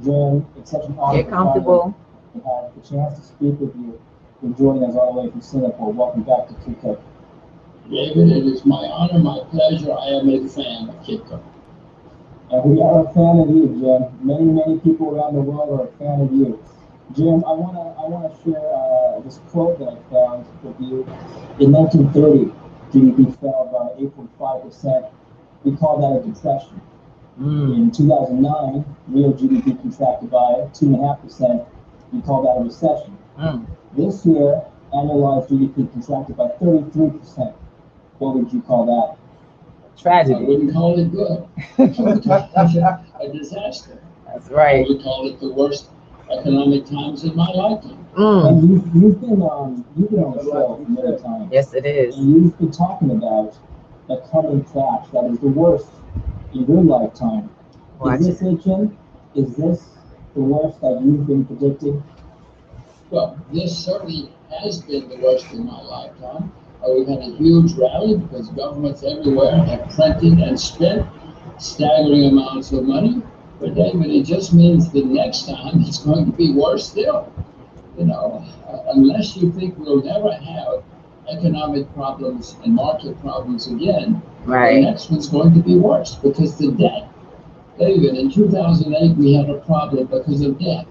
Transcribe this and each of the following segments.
Jim, it's such an honor Get comfortable. to have the chance to speak with you. You're joining us all the way from Singapore. Welcome back to Kiko. David, it is my honor, my pleasure. I am a fan of Kitco. And we are a fan of you, Jim. Many people around the world are a fan of you. Jim, I wanna share this quote that I found with you. In 1930, GDP fell by 8.5%. We call that a depression. In 2009, real GDP contracted by 2.5%. We call that a recession. This year, annualized GDP contracted by 33%. What would you call that? Tragedy. I wouldn't call it good. I would call it a disaster. That's right. I would call it the worst economic times in my lifetime. And you've been on the show many times. Yes, it is. And you've been talking about a coming crash that is the worst in your lifetime. Watch Is this it, Jim? Is this the worst that you've been predicting? Well, this certainly has been the worst in my lifetime. We've had a huge rally because governments everywhere have printed and spent staggering amounts of money. But David, it just means the next time it's going to be worse still. Unless you think we'll never have economic problems and market problems again, Right. the next one's going to be worse because the debt. David, in 2008, we had a problem because of debt.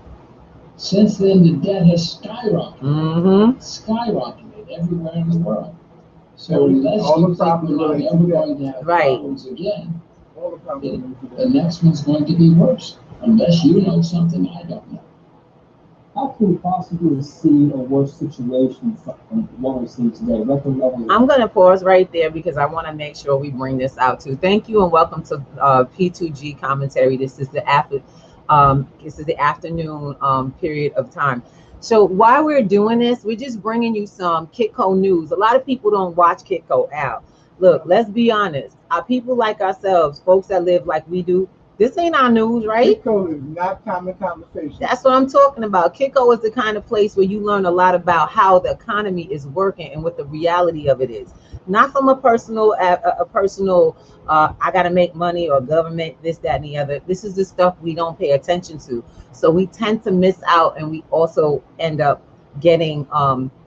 Since then, the debt has skyrocketed. Skyrocketed everywhere in the world. So unless you think we're not ever going to have problems again, the next one's going to be worse. Unless you know something I don't know. How can we possibly see a worse situation from what we're seeing today? Record level. I'm going to pause right there because I want to make sure we bring this out too. Thank you and welcome to P2G commentary. This is the afternoon period of time. So while we're doing this, we're just bringing you some Kitco news. A lot of people don't watch Kitco out. Look, let's be honest. Our people like ourselves, folks that live like we do, this ain't our news, right? Kitco is not common conversation. That's what I'm talking about. Kitco is the kind of place where you learn a lot about how the economy is working and what the reality of it is. Not from a personal, I got to make money or government, this, that, and the other. This is the stuff we don't pay attention to. So we tend to miss out, and we also end up getting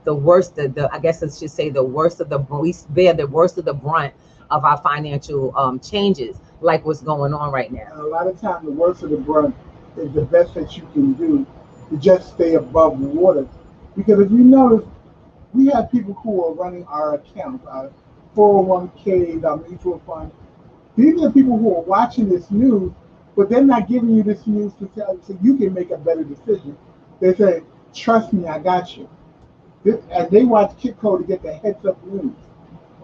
the worst of the, I guess I should say the worst of the, we bear the worst of the brunt of our financial changes, like what's going on right now. And a lot of times the worst of the brunt is the best that you can do to just stay above water. Because if you notice, we have people who are running our accounts, our 401ks, our mutual funds. These are people who are watching this news, but they're not giving you this news to tell you so you can make a better decision. They say, trust me, I got you. And they watch Kitco to get the heads up news.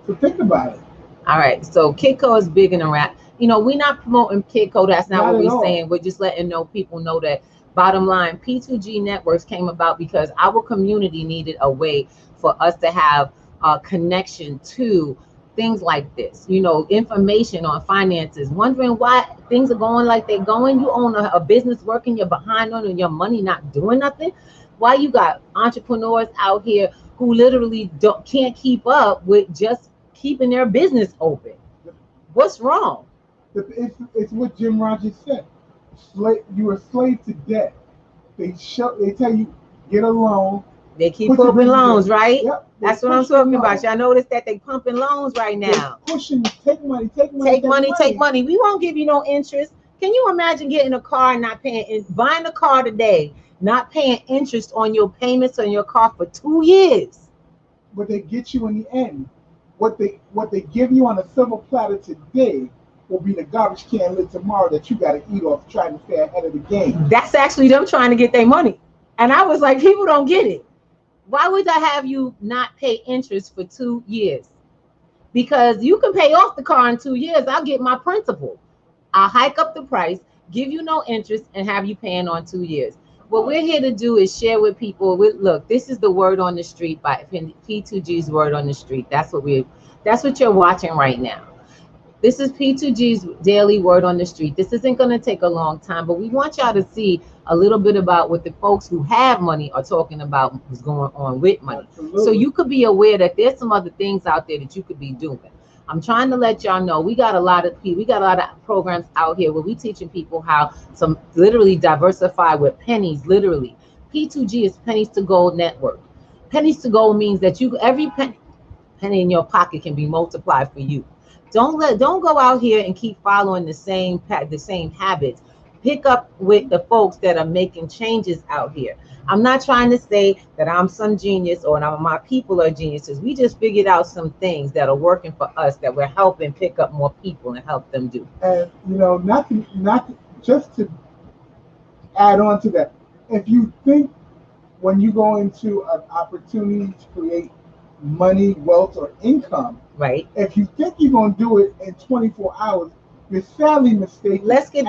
So think about it. All right, so Kitco is big in Iraq. We're not promoting Kitco. That's not what we're saying. We're just letting people know that bottom line, P2G Networks came about because our community needed a way for us to have a connection to things like this, information on finances, wondering why things are going like they're going. You own a business working, you're behind on and your money not doing nothing. Why you got entrepreneurs out here who literally can't keep up with just keeping their business open? What's wrong? It's what Jim Rogers said. You're a slave to debt. They tell you get a loan. They keep pumping loans, right? Yep, that's what I'm talking about. Y'all notice that they pumping loans right now. They're pushing, take money. We won't give you no interest. Can you imagine getting a car and not paying, buying a car today, not paying interest on your payments on your car for 2 years? But they get you in the end. What they give you on a silver platter today will be the garbage can lid tomorrow that you got to eat off trying to stay ahead of the game. That's actually them trying to get their money. And I was like, people don't get it. Why would I have you not pay interest for 2 years? Because you can pay off the car in 2 years. I'll get my principal. I'll hike up the price, give you no interest, and have you paying on 2 years. What we're here to do is share with people. Look, this is the word on the street by P2G's word on the street. That's what you're watching right now. This is P2G's daily word on the street. This isn't going to take a long time, but we want y'all to see a little bit about what the folks who have money are talking about what's going on with money. Absolutely. So you could be aware that there's some other things out there that you could be doing. I'm trying to let y'all know we got a lot of people, we got a lot of programs out here where we teaching people how to literally diversify with pennies, literally. P2G is Pennies to Gold Network. Pennies to Gold means that you every penny in your pocket can be multiplied for you. Don't go out here and keep following the same habits. Pick up with the folks that are making changes out here. I'm not trying to say that I'm some genius or my people are geniuses. We just figured out some things that are working for us that we're helping pick up more people and help them do. And just to add on to that, if you think when you go into an opportunity to create money, wealth, or income, right? If you think you're going to do it in 24 hours, you're sadly mistaken. Let's get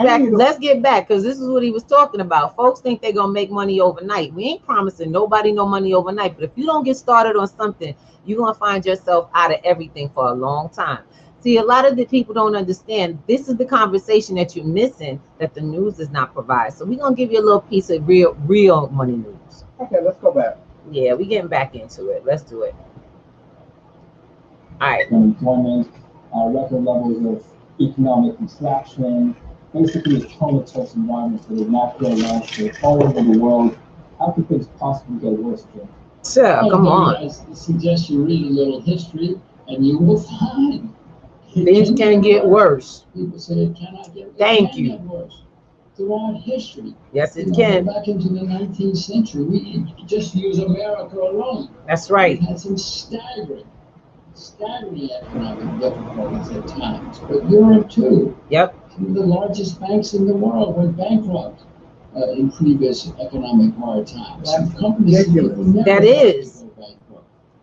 back, because this is what he was talking about. Folks think they're going to make money overnight. We ain't promising nobody no money overnight, but if you don't get started on something, you're going to find yourself out of everything for a long time. See, a lot of the people don't understand. This is the conversation that you're missing that the news does not provide. So we're going to give you a little piece of real money news. Okay, let's go back. Yeah, we're getting back into it. Let's do it. All right. Unemployment, record levels of economic contraction, basically a comatose environment for the macro landscape all over the world. How could things possibly get worse, Jim? Sir, come on. I suggest you read a little history, and you will find things can get worse. People say it cannot get worse. Thank you. Get worse. Throughout history. Yes, it can. Back into the 19th century, we just use America alone. That's right. We had some staggering economic difficulties at times, but Europe too. Yep. Some of the largest banks in the world went bankrupt in previous economic hard times. Some companies that is.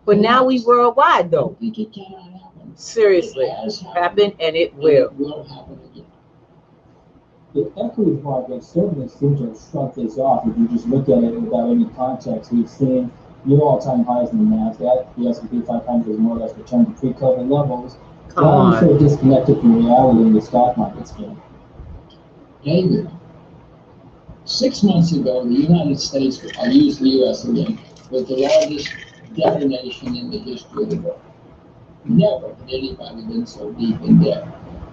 But now we worldwide though. I think it cannot happen. Seriously, it has happened and it will. It will happen again. The equity market certainly seems to have struck this off. If you just look at it without any context, we've seen new all-time highs in the NASDAQ. The S&P 500 has more or less returned to pre-COVID levels. Come on. I'm so disconnected from reality in the stock market scheme. David, 6 months ago, the United States, I'll use the U.S. again, was the largest debtor nation in the history of the world. Never had anybody been so deep in debt.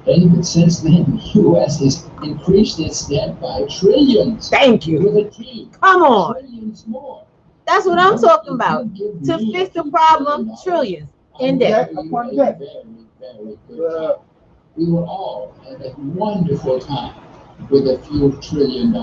David, since then, the U.S. has increased its debt by trillions. Thank you. With a T. Come on. Trillions more. That's what I'm talking about. To fix the problem, trillions in debt. Very, very good time. We will all have a wonderful time with a few $1 trillion.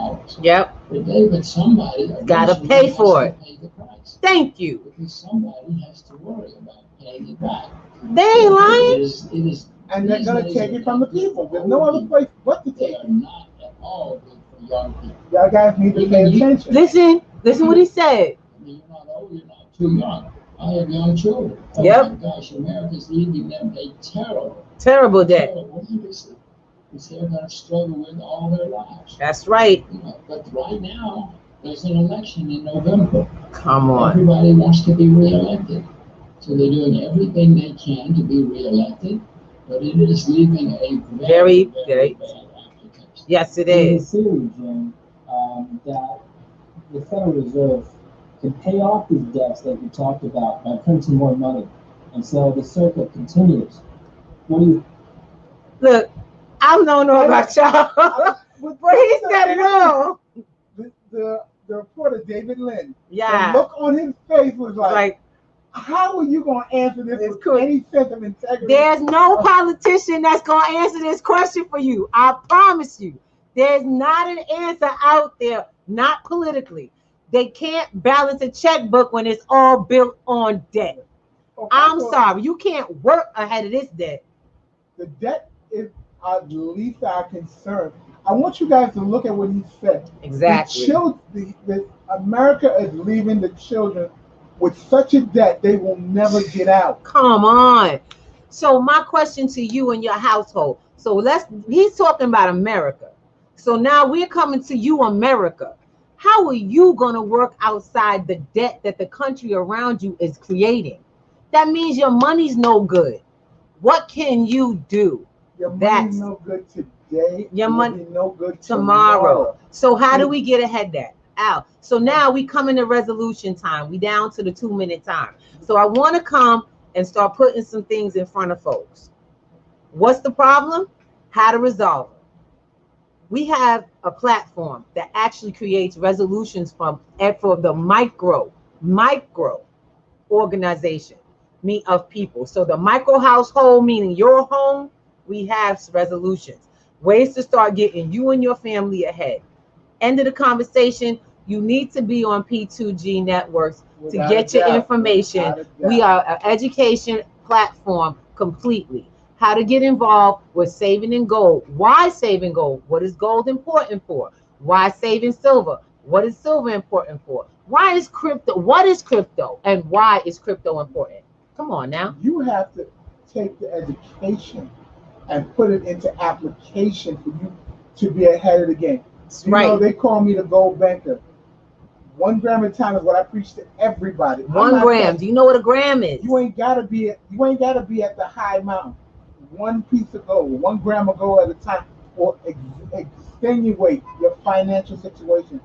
Yep. But David, somebody gotta pay for it. Pay the price. Thank you. Because somebody has to worry about paying it back. They ain't lying. It is, and they're going to take it from the people. There's no other place but to take it. They are not at all good for young people. Y'all guys need to pay attention. Listen what he said. You're not old, you're not too young. I have young children. Oh yep. My gosh, America's leaving them a terrible debt. legacy. Which they're going to struggle with all their lives. That's right. But right now, there's an election in November. Come on. Everybody wants to be reelected. So they're doing everything they can to be reelected, but it is leaving a very bad application. Yes, it is. There's a theory, Jim, that the Federal Reserve can pay off these debts that you talked about by printing more money. And so the circle continues. What do you... Look, I don't know about y'all, but he said it all. The reporter, David Lynn, yeah. The look on his face was like how are you going to answer this with any sense of integrity? There's no politician that's going to answer this question for you. I promise you. There's not an answer out there, not politically. They can't balance a checkbook when it's all built on debt. Okay, I'm sorry. You can't work ahead of this debt. The debt is at least our concern. I want you guys to look at what he said. Exactly. America is leaving the children with such a debt they will never get out. Come on. So my question to you and your household. So he's talking about America. So now we're coming to you, America. How are you going to work outside the debt that the country around you is creating? That means your money's no good. What can you do? Your money's no good today. Your money no good tomorrow. So how do we get ahead of that? Out. So now we come into resolution time. We down to the 2-minute time. So I want to come and start putting some things in front of folks. What's the problem? How to resolve it. We have a platform that actually creates resolutions for the micro organization of people. So the micro household, meaning your home, we have resolutions, ways to start getting you and your family ahead. End of the conversation. You need to be on P2G Networks to get your information. We are an education platform completely. How to get involved with saving in gold. Why saving gold? What is gold important for? Why saving silver? What is silver important for? Why is crypto? What is crypto? And why is crypto important? Come on now. You have to take the education and put it into application for you to be ahead of the game. You know, they call me the gold banker. 1 gram at a time is what I preach to everybody. 1 gram. Do you know what a gram is? You ain't gotta be at the high mountain. 1 piece of gold, 1 gram of gold at a time, or extenuate your financial situation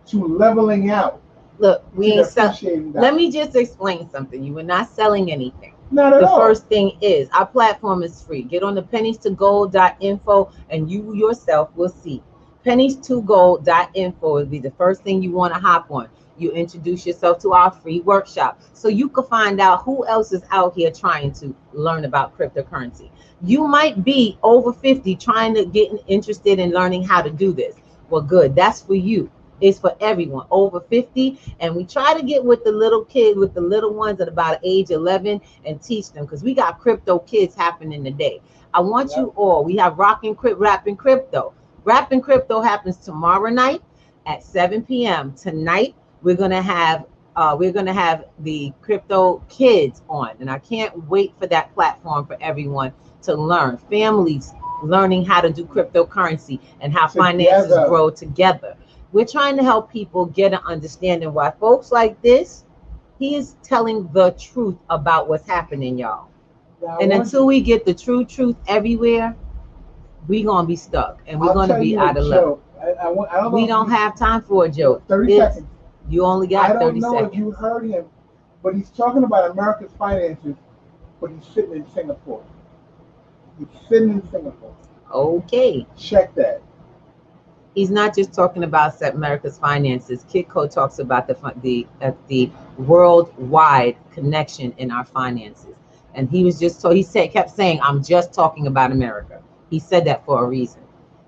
to leveling out. Look, we ain't selling. Let me just explain something. You are not selling anything. Not at all. The first thing is our platform is free. Get on the pennies2gold.info and you yourself will see. Pennies2gold.info will be the first thing you want to hop on. You introduce yourself to our free workshop so you can find out who else is out here trying to learn about cryptocurrency. You might be over 50 trying to get interested in learning how to do this. Well, good. That's for you. It's for everyone over 50. And we try to get with the little kids, with the little ones at about age 11 and teach them, because we got crypto kids happening today. I want you all, we have Rapping Crypto. Rapping Crypto happens tomorrow night at 7 p.m. Tonight, we're gonna have the crypto kids on, and I can't wait for that platform for everyone to learn. Families learning how to do cryptocurrency and how finances grow together. We're trying to help people get an understanding why folks like this, he is telling the truth about what's happening, y'all. And until we get the true truth everywhere, we're going to be stuck and we're going to be out of luck. We don't have time for a joke. 30 seconds. You only got 30 seconds. I don't know if you heard him, but he's talking about America's finances, but he's sitting in Singapore. He's sitting in Singapore. Okay. Check that. He's not just talking about America's finances. Kitco talks about the worldwide connection in our finances. And he was just kept saying, I'm just talking about America. He said that for a reason,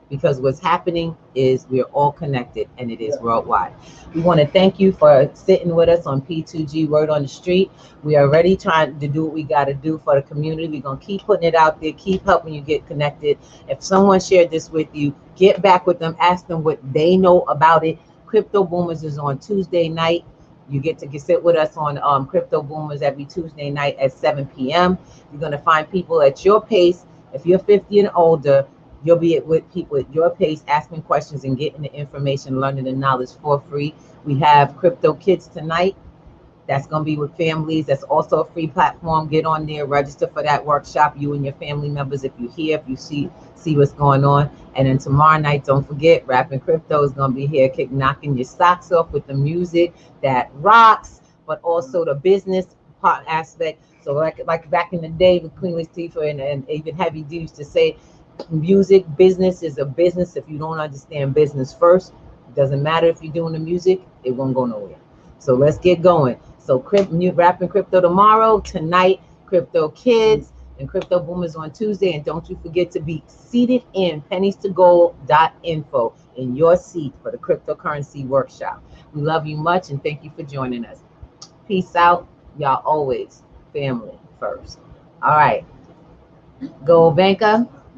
because what's happening is we're all connected and it is worldwide. We want to thank you for sitting with us on P2G Word on the Street. We are already trying to do what we got to do for the community. We're going to keep putting it out there, keep helping you get connected. If someone shared this with you, get back with them, ask them what they know about it. Crypto Boomers is on Tuesday night. You get to sit with us on Crypto Boomers every Tuesday night at 7 p.m. You're going to find people at your pace. If you're 50 and older, you'll be with people at your pace, asking questions and getting the information, learning the knowledge for free. We have Crypto Kids tonight. That's going to be with families. That's also a free platform. Get on there, register for that workshop, you and your family members, if you're here, if you see what's going on. And then tomorrow night, don't forget, Rapping Crypto is going to be here, knocking your socks off with the music that rocks, but also the business part aspect. So like back in the day with Queen Latifah and even Heavy D used to say, music business is a business. If you don't understand business first, it doesn't matter if you're doing the music, it won't go nowhere. So let's get going. So Rapping Crypto tomorrow, tonight Crypto Kids and Crypto Boomers on Tuesday. And don't you forget to be seated in pennies2gold.info in your seat for the cryptocurrency workshop. We love you much and thank you for joining us. Peace out. Y'all always family first. All right. Go Banker.